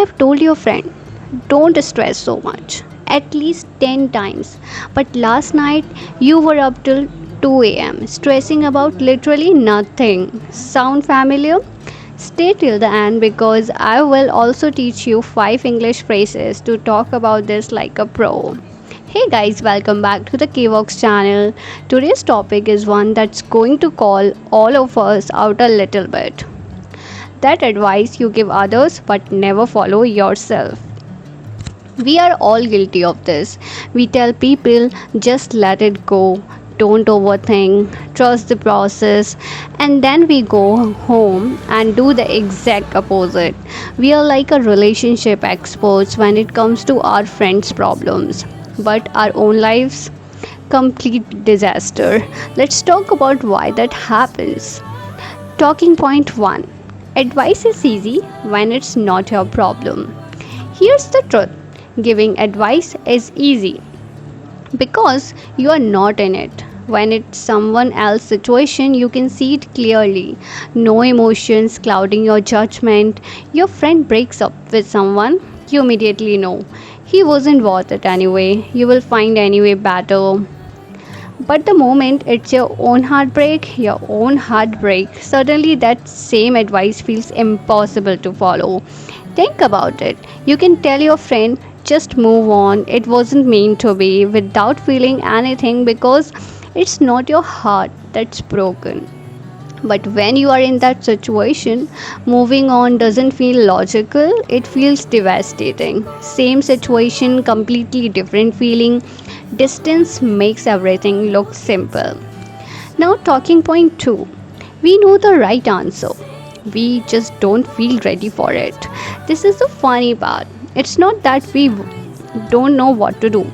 have told your friend, don't stress so much, at least 10 times. But last night you were up till 2 a.m. stressing about literally nothing. Sound familiar? Stay till the end because I will also teach you 5 English phrases to talk about this like a pro. Hey guys, welcome back to the KVox channel. Today's topic is one that's going to call all of us out a little bit. That advice you give others but never follow yourself. We are all guilty of this. We tell people just let it go, don't overthink, trust the process, and then we go home and do the exact opposite. We are like a relationship experts when it comes to our friends' problems, but our own lives, complete disaster. Let's talk about why that happens. Talking point 1. Advice is easy when it's not your problem. Here's the truth, giving advice is easy because you are not in it. When it's someone else's situation, you can see it clearly. No emotions clouding your judgment. Your friend breaks up with someone, you immediately know he wasn't worth it anyway. You will find anyway better. But the moment it's your own heartbreak, suddenly that same advice feels impossible to follow. Think about it. You can tell your friend, just move on, it wasn't meant to be, without feeling anything because it's not your heart that's broken. But when you are in that situation, moving on doesn't feel logical, it feels devastating. Same situation, completely different feeling. Distance makes everything look simple. Now, talking point 2. We know the right answer. We just don't feel ready for it. This is the funny part. It's not that we don't know what to do.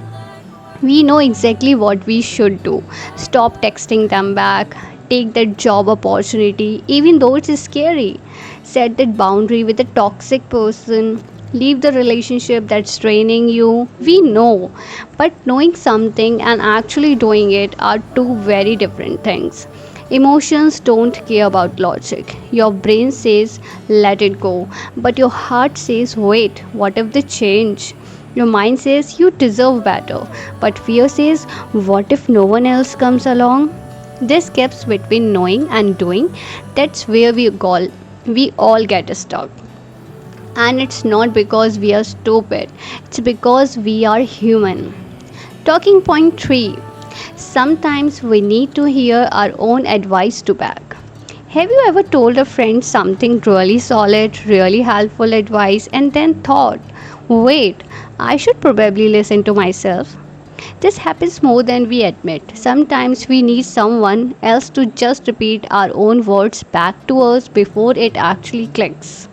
We know exactly what we should do. Stop texting them back. Take that job opportunity, even though it's scary. Set that boundary with a toxic person. Leave the relationship that's draining you. We know, but knowing something and actually doing it are two very different things. Emotions don't care about logic. Your brain says, let it go, but your heart says, wait, what if they change? Your mind says, you deserve better, but fear says, what if no one else comes along? This gaps between knowing and doing, that's where we all get stuck. And it's not because we are stupid, it's because we are human. Talking point 3. Sometimes we need to hear our own advice to back. Have you ever told a friend something really solid, really helpful advice and then thought, wait, I should probably listen to myself? This happens more than we admit. Sometimes we need someone else to just repeat our own words back to us before it actually clicks.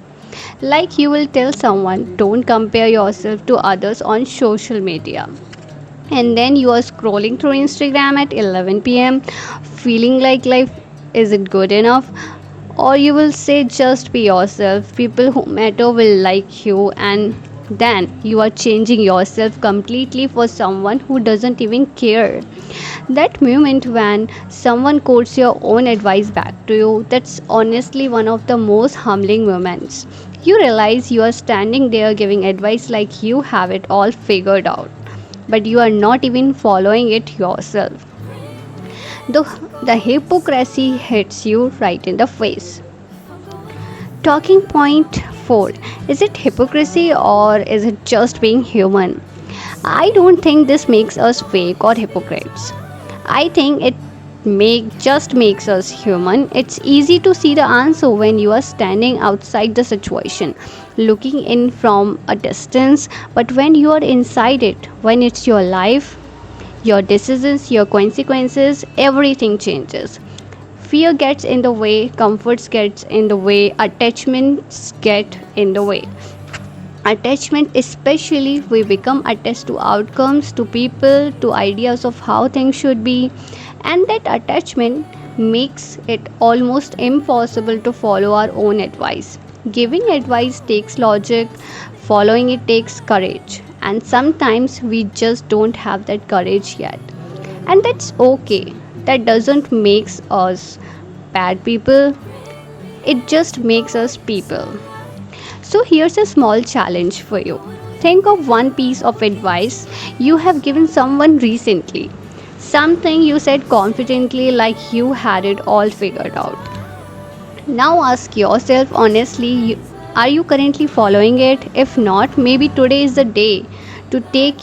Like you will tell someone, don't compare yourself to others on social media. And then you are scrolling through Instagram at 11 p.m., feeling like life isn't good enough. Or you will say, just be yourself, people who matter will like you, and then you are changing yourself completely for someone who doesn't even care. That moment when someone quotes your own advice back to you, that's honestly one of the most humbling moments. You realize you are standing there giving advice like you have it all figured out, but you are not even following it yourself. The hypocrisy hits you right in the face. Talking point 4. Is it hypocrisy or is it just being human? I don't think this makes us fake or hypocrites. I think it just makes us human. It's easy to see the answer when you are standing outside the situation, looking in from a distance, but when you are inside it, when it's your life, your decisions, your consequences, everything changes. Fear gets in the way, comforts gets in the way, attachments get in the way. Attachment, especially, we become attached to outcomes, to people, to ideas of how things should be, and that attachment makes it almost impossible to follow our own advice. Giving advice takes logic, following it takes courage, and sometimes we just don't have that courage yet. And that's okay. That doesn't make us bad people, it just makes us people. So here's a small challenge for you. Think of one piece of advice you have given someone recently. Something you said confidently like you had it all figured out. Now ask yourself honestly, are you currently following it? If not, maybe today is the day to take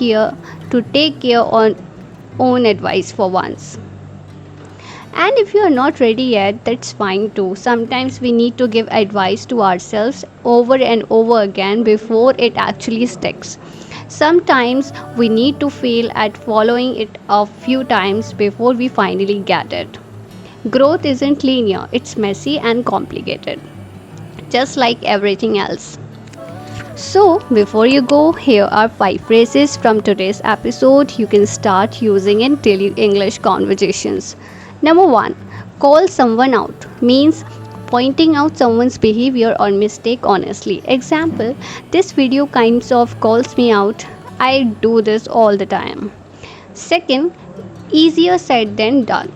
care on own advice for once. And if you are not ready yet, that's fine too. Sometimes we need to give advice to ourselves over and over again before it actually sticks. Sometimes we need to fail at following it a few times before we finally get it. Growth isn't linear, it's messy and complicated, just like everything else. So, before you go, here are 5 phrases from today's episode you can start using in daily English conversations. Number 1, call someone out means pointing out someone's behavior or mistake honestly. Example, this video kinds of calls me out. I do this all the time. Second, easier said than done.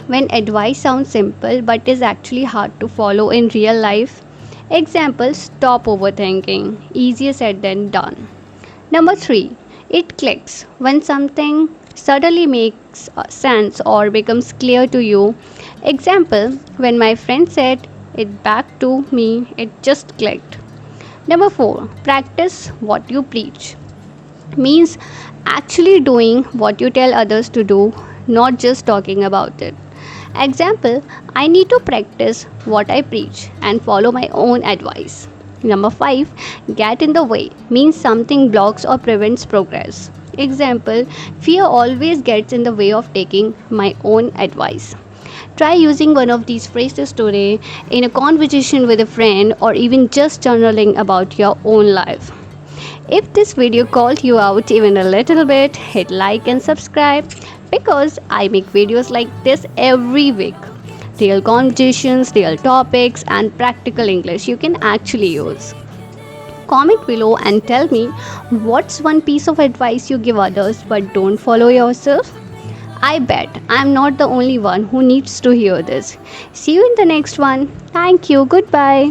When advice sounds simple but is actually hard to follow in real life. Example, stop overthinking. Easier said than done. Number 3, it clicks. When something suddenly makes sense or becomes clear to you. Example, when my friend said it back to me, it just clicked. Number 4, practice what you preach. Means actually doing what you tell others to do, not just talking about it. Example, I need to practice what I preach and follow my own advice. Number 5, get in the way means something blocks or prevents progress. Example, fear always gets in the way of taking my own advice. Try using one of these phrases today in a conversation with a friend or even just journaling about your own life. If this video called you out even a little bit, hit like and subscribe because I make videos like this every week. Real conversations, real topics, and practical English you can actually use. Comment below and tell me what's one piece of advice you give others but don't follow yourself. I bet I'm not the only one who needs to hear this. See you in the next one. Thank you. Goodbye.